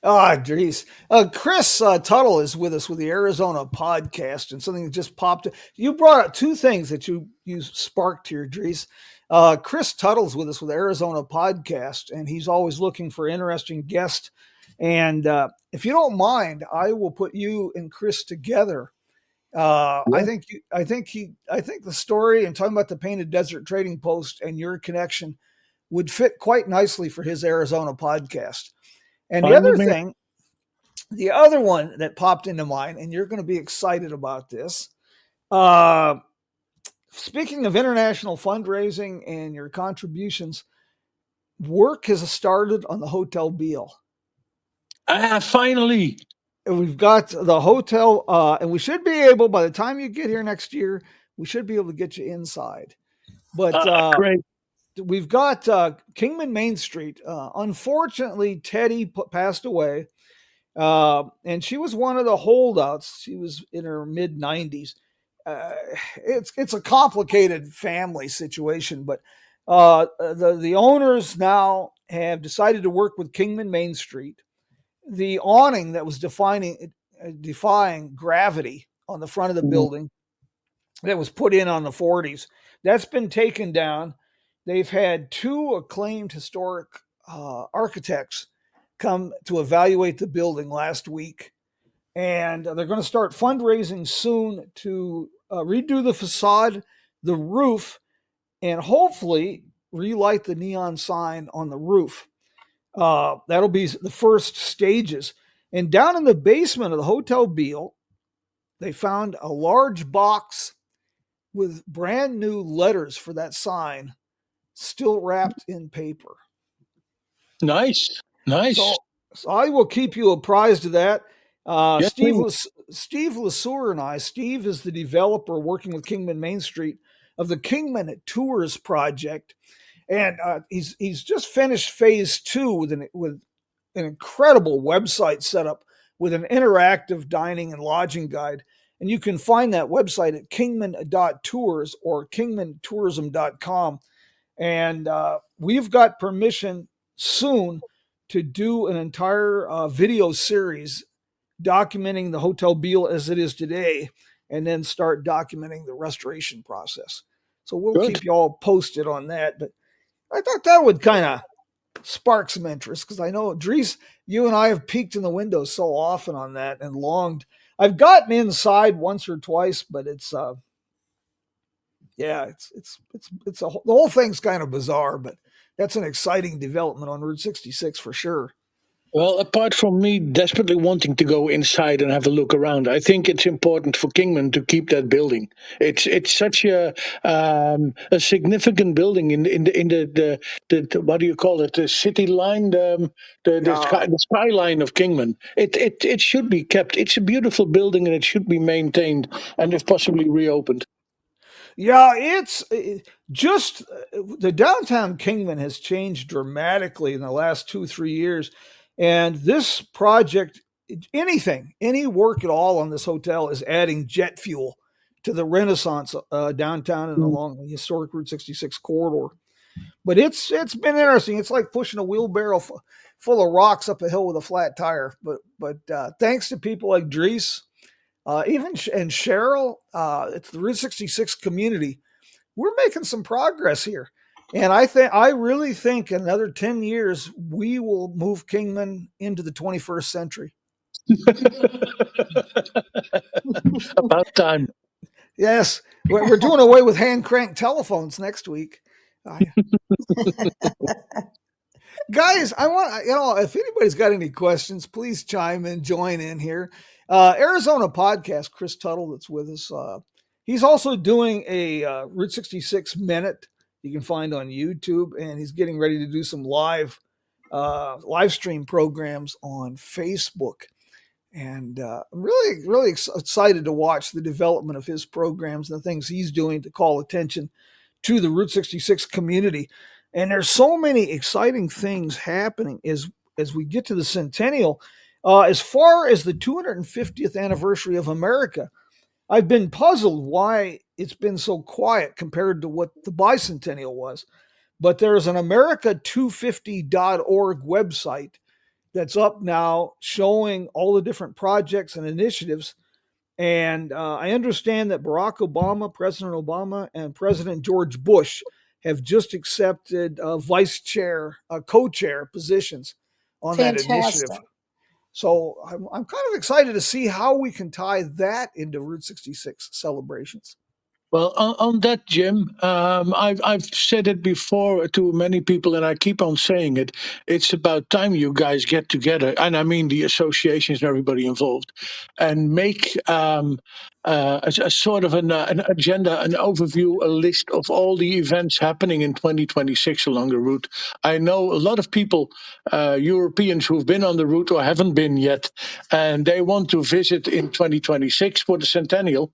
Ah, Dries. Chris Tuttle is with us with the Arizona podcast, and something that just popped. You brought up two things that you sparked here, Dries. Chris Tuttle's with us with the Arizona podcast, and he's always looking for interesting guests. And if you don't mind, I will put you and Chris together. I Yeah. think the story and talking about the Painted Desert Trading Post and your connection would fit quite nicely for his Arizona podcast. And Fine with me. the other one that popped into mind, and you're going to be excited about this. Uh, Speaking of international fundraising and your contributions, work has started on the Hotel Beale. Finally. And we've got the hotel, and we should be able, by the time you get here next year, we should be able to get you inside. But Great. we've got Kingman Main Street. Unfortunately, Teddy passed away. And she was one of the holdouts. She was in her mid 90s. It's a complicated family situation, but the owners now have decided to work with Kingman Main Street. The awning that was defying gravity on the front of the building that was put in on the 40s, that's been taken down. They've had two acclaimed historic architects come to evaluate the building last week, and they're going to start fundraising soon to redo the facade, the roof, and hopefully relight the neon sign on the roof. That'll be the first stages. And down in the basement of the Hotel Beale, they found a large box with brand new letters for that sign, still wrapped in paper. Nice. So I will keep you apprised of that. Yes, Steve Lesueur and I, Steve is the developer working with Kingman Main Street of the Kingman Tours project. And he's just finished phase 2 with an incredible website set up with an interactive dining and lodging guide. And you can find that website at kingman.tours or kingmantourism.com. And we've got permission soon to do an entire video series documenting the Hotel Beale as it is today, and then start documenting the restoration process. So we'll keep you all posted on that. But I thought that would kind of spark some interest, because I know, Dries, you and I have peeked in the window so often on that and longed. I've gotten inside once or twice, but it's the whole thing's kind of bizarre, but that's an exciting development on Route 66 for sure. Well, apart from me desperately wanting to go inside and have a look around, I think it's important for Kingman to keep that building. It's such a significant building in the what do you call it? The city line, the skyline of Kingman. It should be kept. It's a beautiful building and it should be maintained and if possibly reopened. Yeah, it's just the downtown Kingman has changed dramatically in the last 2-3 years. And this project, any work at all on this hotel is adding jet fuel to the Renaissance downtown and along the historic Route 66 corridor. But it's been interesting. It's like pushing a wheelbarrow full of rocks up a hill with a flat tire. But thanks to people like Dries, and Cheryl, it's the Route 66 community, we're making some progress here. And I really think in another 10 years, we will move Kingman into the 21st century. About time. Yes, we're doing away with hand crank telephones next week. Guys, I want, if anybody's got any questions, please chime in, join in here. Arizona podcast, Chris Tuttle, that's with us. He's also doing a Route 66 minute you can find on YouTube, and he's getting ready to do some live live stream programs on Facebook. And I'm really, really excited to watch the development of his programs and the things he's doing to call attention to the Route 66 community. And there's so many exciting things happening as we get to the centennial. As far as the 250th anniversary of America, I've been puzzled why it's been so quiet compared to what the bicentennial was. But there's an America250.org website that's up now showing all the different projects and initiatives. And I understand that Barack Obama, President Obama, and President George Bush have just accepted vice chair, co-chair positions on that initiative. Fantastic. So I'm kind of excited to see how we can tie that into Route 66 celebrations. Well, on that, Jim, I've said it before to many people, and I keep on saying it. It's about time you guys get together, and I mean the associations and everybody involved, and make a sort of an agenda, an overview, a list of all the events happening in 2026 along the route. I know a lot of people, Europeans who've been on the route or haven't been yet, and they want to visit in 2026 for the centennial.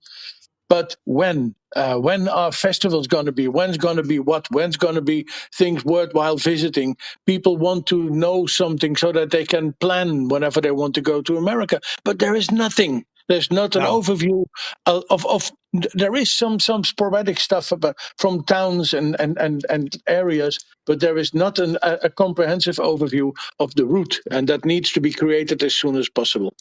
But when are festivals going to be? When's going to be what? When's going to be things worthwhile visiting? People want to know something so that they can plan whenever they want to go to America. But there is nothing. There's not an overview of. There is some sporadic stuff about from towns and areas, but there is not a comprehensive overview of the route, and that needs to be created as soon as possible.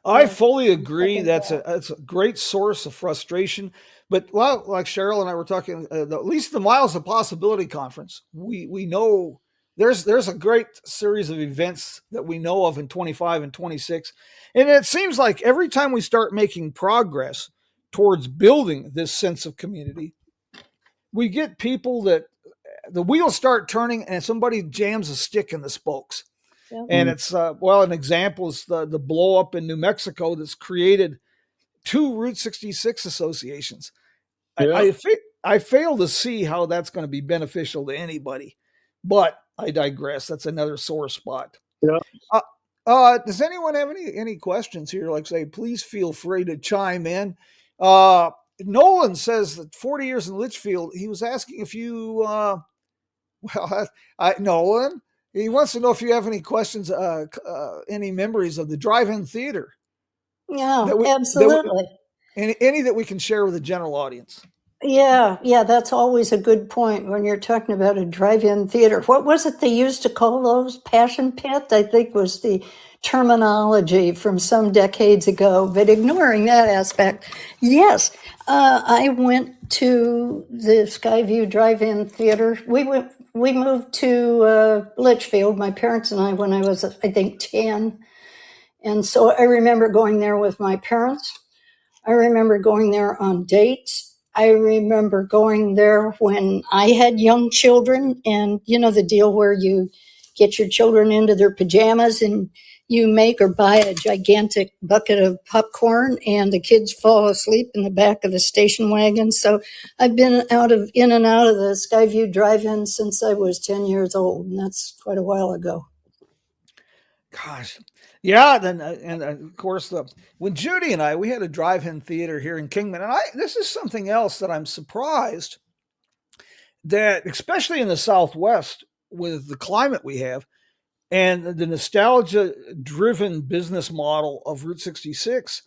I fully agree. That's a great source of frustration. But like Cheryl and I were talking, at least the Miles of Possibility conference, we know there's a great series of events that we know of in 25 and 26. And it seems like every time we start making progress towards building this sense of community, we get people that the wheels start turning and somebody jams a stick in the spokes. Yep. And it's, an example is the blow up in New Mexico that's created 2 Route 66 associations. Yeah. I fail to see how that's going to be beneficial to anybody, but I digress. That's another sore spot. Yeah. Does anyone have any questions here? Like say, please feel free to chime in. Nolan says that 40 years in Litchfield, he was asking if you, Nolan, he wants to know if you have any questions, any memories of the drive-in theater. Yeah, absolutely. Any that we can share with the general audience. Yeah, that's always a good point when you're talking about a drive-in theater. What was it they used to call those? Passion pit, I think was the terminology from some decades ago. But ignoring that aspect, yes, I went to the Skyview Drive-In Theater. We moved to Litchfield, my parents and I, when I was, I think, 10. And so I remember going there with my parents. I remember going there on dates. I remember going there when I had young children, and you know the deal where you get your children into their pajamas and you make or buy a gigantic bucket of popcorn and the kids fall asleep in the back of the station wagon. So I've been in and out of the Skyview Drive-In since I was 10 years old, and that's quite a while ago. Gosh. Yeah, then and of course when Judy and we had a drive-in theater here in Kingman, and this is something else that I'm surprised that, especially in the Southwest, with the climate we have and the nostalgia-driven business model of Route 66,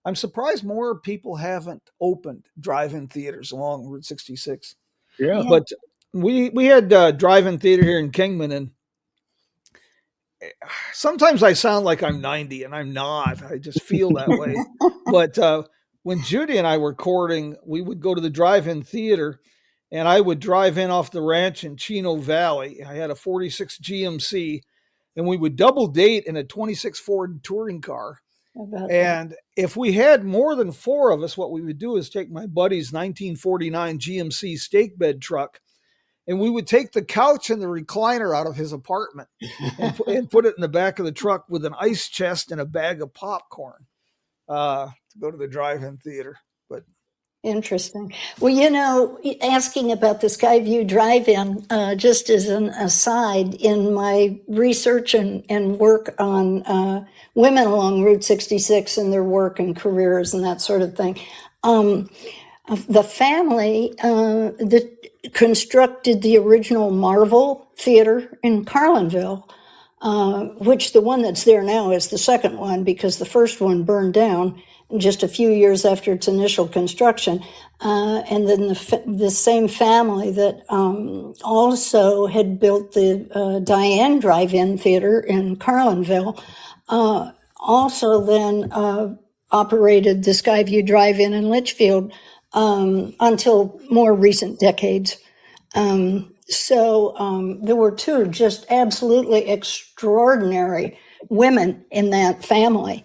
I'm surprised more people haven't opened drive-in theaters along Route 66. Yeah, but we had drive-in theater here in Kingman, and sometimes I sound like I'm 90 and I'm not. I just feel that way. But when Judy and I were courting, we would go to the drive-in theater and I would drive in off the ranch in Chino Valley. I had a 46 GMC and we would double date in a 26 Ford touring car. And if we had more than 4 of us, what we would do is take my buddy's 1949 GMC stake bed truck, and we would take the couch and the recliner out of his apartment and put it in the back of the truck with an ice chest and a bag of popcorn to go to the drive-in theater. But Interesting. Well, asking about the Skyview Drive-In, just as an aside, in my research and work on women along Route 66 and their work and careers and that sort of thing, the family that constructed the original Marvel Theater in Carlinville, which the one that's there now is the second one because the first one burned down just a few years after its initial construction. And then the same family that also had built the Diane Drive-In Theater in Carlinville also then operated the Skyview Drive-In in Litchfield until more recent decades. So there were two just absolutely extraordinary women in that family.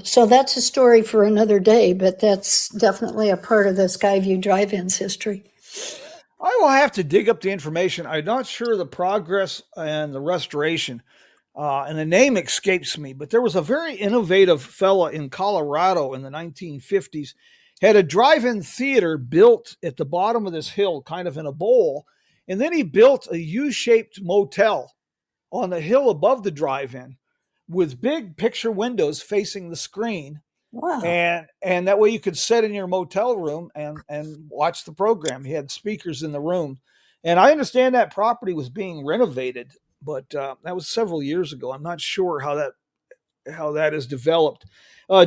So that's a story for another day, but that's definitely a part of the Skyview Drive-In's history. I will have to dig up the information. I'm not sure the progress and the restoration, and the name escapes me, but there was a very innovative fella in Colorado in the 1950s, had a drive-in theater built at the bottom of this hill, kind of in a bowl, and then he built a U-shaped motel on the hill above the drive-in with big picture windows facing the screen. Wow. And that way you could sit in your motel room and watch the program. He had speakers in the room. And I understand that property was being renovated, but that was several years ago. I'm not sure how that is developed.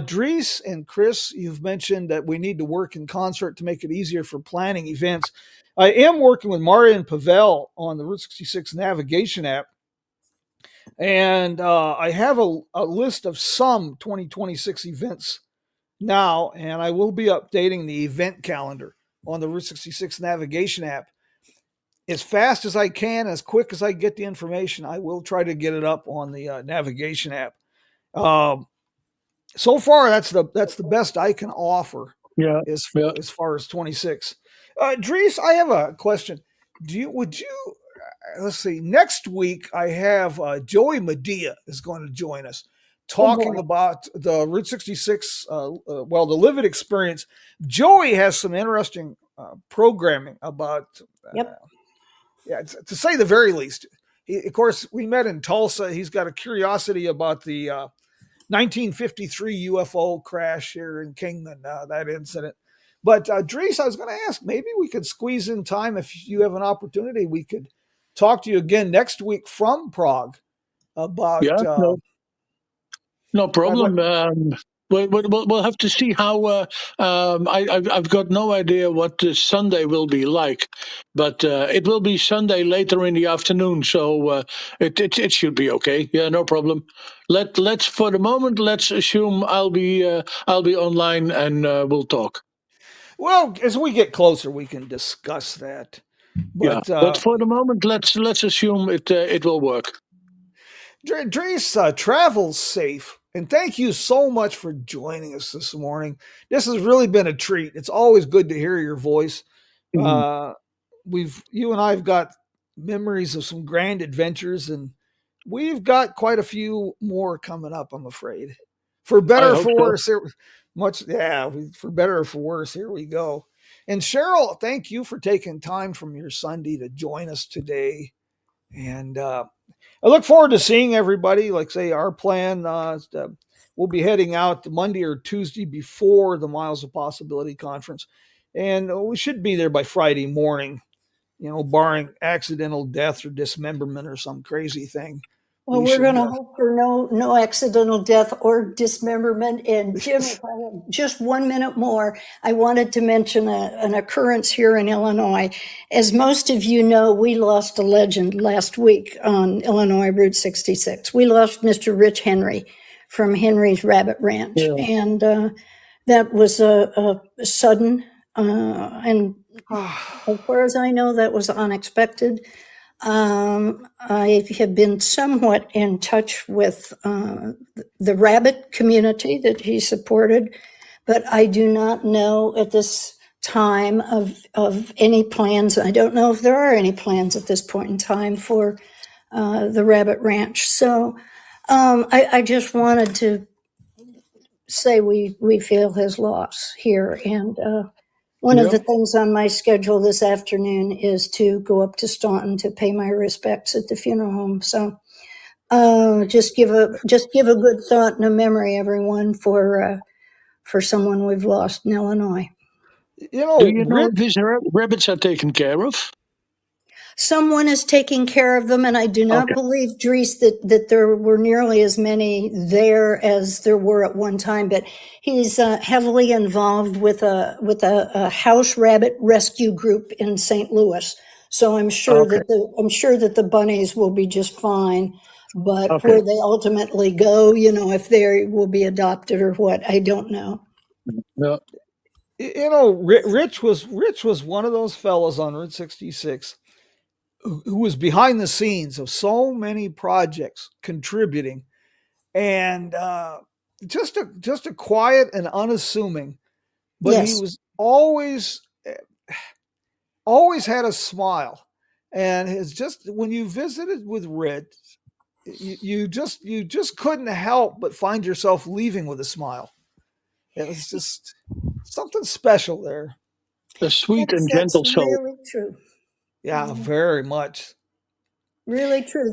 Dries and Chris, you've mentioned that we need to work in concert to make it easier for planning events. I am working with Maria and Pavel on the Route 66 navigation app. And I have a list of some 2026 events now, and I will be updating the event calendar on the Route 66 navigation app. As fast as I can, as quick as I get the information, I will try to get it up on the navigation app. So far, that's the best I can offer. Yeah. As far as 26. Dries, I have a question. Let's see. Next week, I have Joey Madia is going to join us, talking about the Route 66, the Live It experience. Joey has some interesting programming about, to say the very least. Of course, we met in Tulsa. He's got a curiosity about the 1953 UFO crash here in Kingman, that incident. But Dries, I was going to ask, maybe we could squeeze in time if you have an opportunity. We could talk to you again next week from Prague about. No problem. We'll have to see how. I've got no idea what this Sunday will be like, but it will be Sunday later in the afternoon, so it should be okay. Yeah, no problem. Let's for the moment let's assume I'll be online and we'll talk. Well, as we get closer, we can discuss that. But for the moment, let's assume it will work. Dries, travel safe, and thank you so much for joining us this morning. This has really been a treat. It's always good to hear your voice. Mm-hmm. You and I've got memories of some grand adventures, and we've got quite a few more coming up, I'm afraid. For better or for worse, for better or for worse, here we go. And Cheryl, thank you for taking time from your Sunday to join us today. And I look forward to seeing everybody. Like say, our plan we'll be heading out Monday or Tuesday before the Miles of Possibility conference, and we should be there by Friday morning. Barring accidental death or dismemberment or some crazy thing. Well, we're going to hope for no accidental death or dismemberment. And Jim, if I have just 1 minute more, I wanted to mention an occurrence here in Illinois. As most of you know, we lost a legend last week on Illinois Route 66. We lost Mr. Rich Henry from Henry's Rabbit Ranch. Yeah. And that was a sudden, and as far as I know, that was unexpected. I have been somewhat in touch with the rabbit community that he supported, but I do not know at this time of any plans. I don't know if there are any plans at this point in time for the Rabbit Ranch. So I just wanted to say we feel his loss here, and One of Yeah. the things on my schedule this afternoon is to go up to Staunton to pay my respects at the funeral home. So just give a good thought and a memory, everyone, for someone we've lost in Illinois. Do you know Rich, if his rabbits are taken care of? Someone is taking care of them, and I do not Okay. believe, Dries, that there were nearly as many there as there were at one time. But he's heavily involved with a house rabbit rescue group in St. Louis. So I'm sure Okay. that the bunnies will be just fine. But Okay. where they ultimately go, if they will be adopted or what, I don't know. Yeah. Rich was one of those fellows on Route 66 who was behind the scenes of so many projects contributing, and just a quiet and unassuming, but he Yes, was always had a smile, and his just when you visited with Rich, you just couldn't help but find yourself leaving with a smile. It was just something special there. A sweet and that's gentle soul. really true. Yeah, very much. Really true.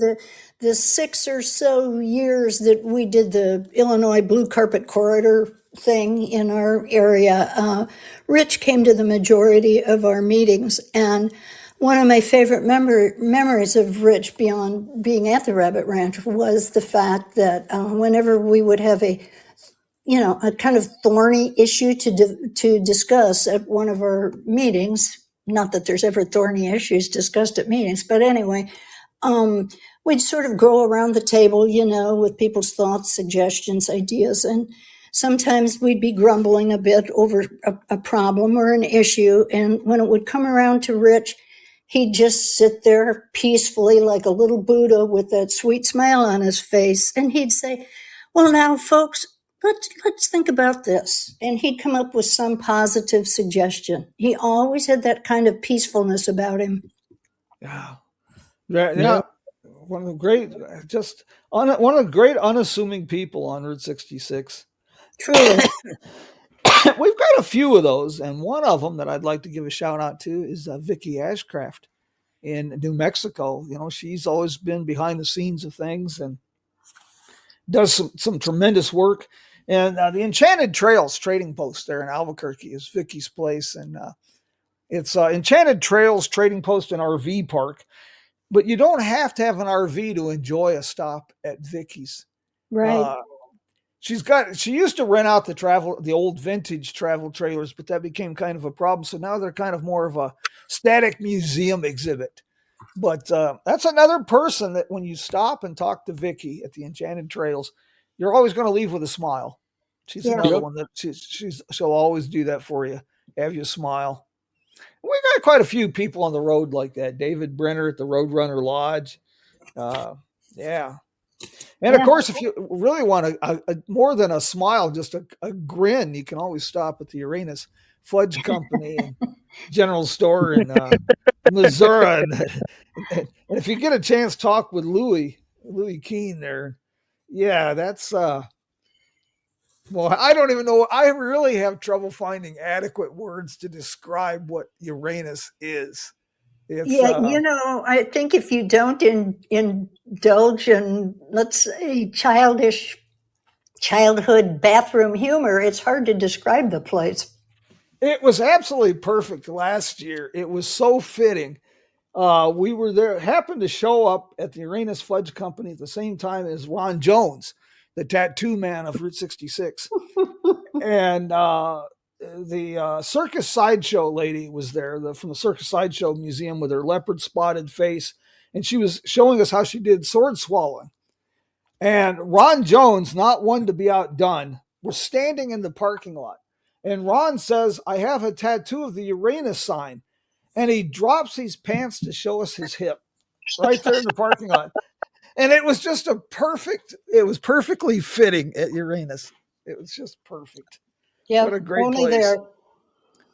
The 6 or so years that we did the Illinois Blue Carpet Corridor thing in our area, Rich came to the majority of our meetings. And one of my favorite memories of Rich beyond being at the Rabbit Ranch was the fact that whenever we would have a kind of thorny issue to discuss at one of our meetings, not that there's ever thorny issues discussed at meetings, but anyway, um, we'd sort of go around the table, with people's thoughts, suggestions, ideas, and sometimes we'd be grumbling a bit over a problem or an issue. And when it would come around to Rich, he'd just sit there peacefully like a little Buddha with that sweet smile on his face. And he'd say, well, now, folks, let's think about this. And he'd come up with some positive suggestion. He always had that kind of peacefulness about him. Yeah, yeah, Yeah. yeah. One of the great, one of the great unassuming people on Route 66. Truly. We've got a few of those, and one of them that I'd like to give a shout out to is Vicky Ashcraft in New Mexico. She's always been behind the scenes of things and does some tremendous work. And the Enchanted Trails Trading Post there in Albuquerque is Vicky's place, and it's Enchanted Trails Trading Post and RV Park. But you don't have to have an RV to enjoy a stop at Vicky's. Right. She used to rent out the old vintage travel trailers, but that became kind of a problem. So now they're kind of more of a static museum exhibit. But that's another person that when you stop and talk to Vicky at the Enchanted Trails, you're always going to leave with a smile. She's Yeah. another Yep. one that she'll always do that for you, have you smile. We got quite a few people on the road like that. David Brenner at the Roadrunner Lodge. Yeah. And of Yeah. course, if you really want a more than a smile, just a grin, you can always stop at the Uranus Fudge Company and General Store in Missouri. And if you get a chance, talk with Louis Keene there. Yeah, that's well, I don't even know. I really have trouble finding adequate words to describe what Uranus is. It's Yeah, I think if you don't indulge in, let's say, childhood bathroom humor, it's hard to describe the place. it was absolutely perfect last year. It was so fitting. We were there, happened to show up at the Uranus Fudge Company at the same time as Ron Jones, the tattoo man of Route 66. And the circus sideshow lady was there from the Circus Sideshow Museum with her leopard spotted face. And she was showing us how she did sword swallowing. And Ron Jones, not one to be outdone, was standing in the parking lot. And Ron says, I have a tattoo of the Uranus sign. And he drops his pants to show us his hip right there in the parking lot. And it was just it was perfectly fitting at Uranus. It was just perfect. Yeah, What a great only place. there.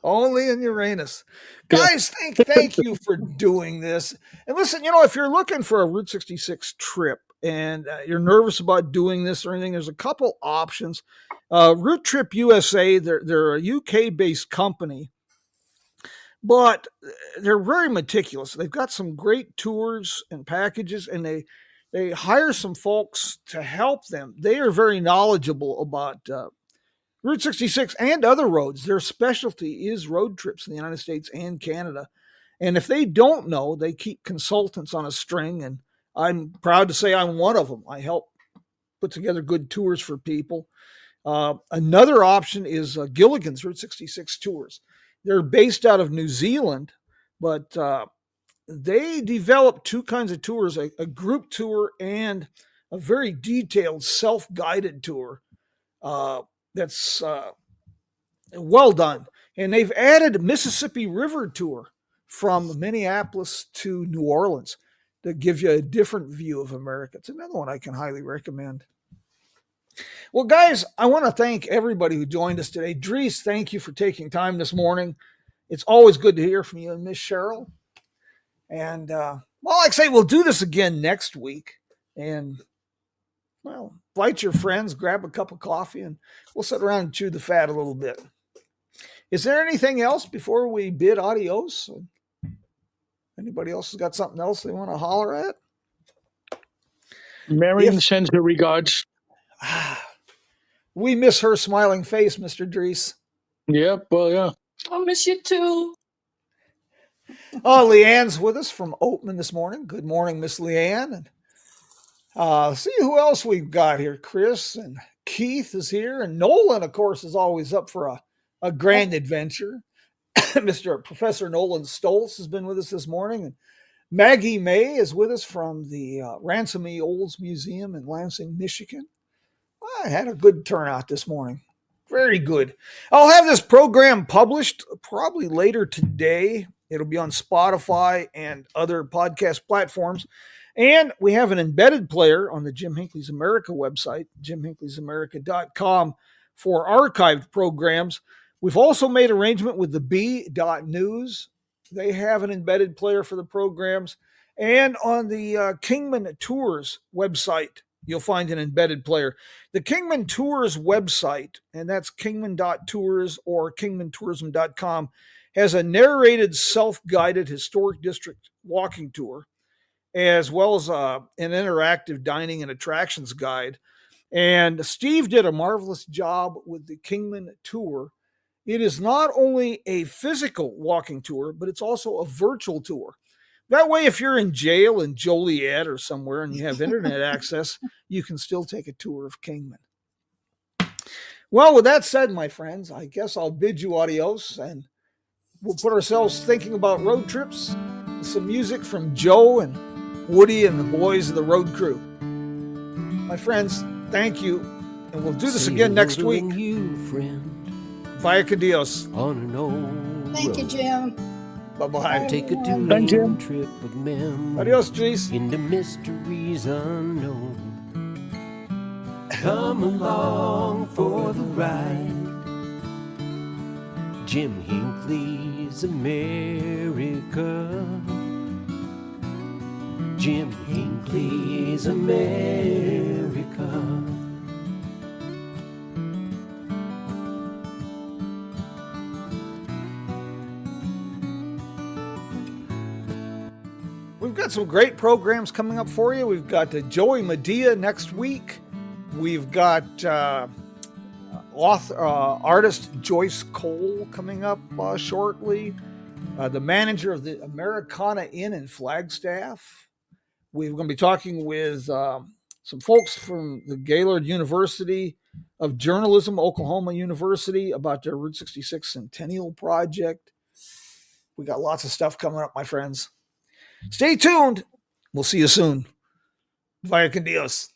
Only in Uranus. Yeah. Guys, thank you for doing this. And listen, if you're looking for a Route 66 trip and you're nervous about doing this or anything, there's a couple options. Route Trip USA, they're a UK-based company, but they're very meticulous. They've got some great tours and packages, and they hire some folks to help them. They are very knowledgeable about Route 66 and other roads. Their specialty is road trips in the United States and Canada. And if they don't know, they keep consultants on a string. And I'm proud to say I'm one of them. I help put together good tours for people. Another option is Gilligan's Route 66 tours. They're based out of New Zealand, but they develop two kinds of tours, a group tour and a very detailed self-guided tour that's well done. And they've added Mississippi River tour from Minneapolis to New Orleans to give you a different view of America. It's another one I can highly recommend. Well, guys, I want to thank everybody who joined us today. Dries, thank you for taking time this morning. It's always good to hear from you and Miss Cheryl. And, well, like I say, we'll do this again next week. And, well, invite your friends, grab a cup of coffee, and we'll sit around and chew the fat a little bit. Is there anything else before we bid adios? Anybody else has got something else they want to holler at? Marion sends her regards. We miss her smiling face, Mr. Dries. Yep, well, yeah. I'll miss you too. Oh, Leanne's with us from Oatman this morning. Good morning, Miss Leanne. And see who else we've got here. Chris and Keith is here. And Nolan, of course, is always up for a grand adventure. Mr. Professor Nolan Stoltz has been with us this morning. And Maggie May is with us from the Ransom E. Olds Museum in Lansing, Michigan. I had a good turnout this morning. Very good. I'll have this program published probably later today. It'll be on Spotify and other podcast platforms. And we have an embedded player on the Jim Hinckley's America website, jimhinckley'samerica.com, for archived programs. We've also made arrangement with the B.News. They have an embedded player for the programs. And on the Kingman Tours website, you'll find an embedded player. The Kingman Tours website, and that's kingman.tours or kingmantourism.com, has a narrated self-guided historic district walking tour, as well as an interactive dining and attractions guide. And Steve did a marvelous job with the Kingman tour. It is not only a physical walking tour, but it's also a virtual tour. That way, if you're in jail in Joliet or somewhere and you have internet access, you can still take a tour of Kingman. Well, with that said, my friends, I guess I'll bid you adios, and we'll put ourselves thinking about road trips. Some music from Joe and Woody and the boys of the road crew. My friends, thank you, and we'll do this again next week. You, friend, Vaya con Dios. on an old Thank you, road. Jim. Bye-bye. Take a Thank you. two-lane trip of memory Adios, Dries. into mysteries unknown. Come along for the ride. Jim Hinckley's America. Jim Hinckley's America. We've got some great programs coming up for you. We've got Joey Madia next week. We've got artist Joyce Cole coming up shortly. The manager of the Americana Inn in Flagstaff. We're going to be talking with some folks from the Gaylord University of Journalism, Oklahoma University, about their Route 66 Centennial project. We got lots of stuff coming up, my friends. Stay tuned. We'll see you soon. Vaya con Dios.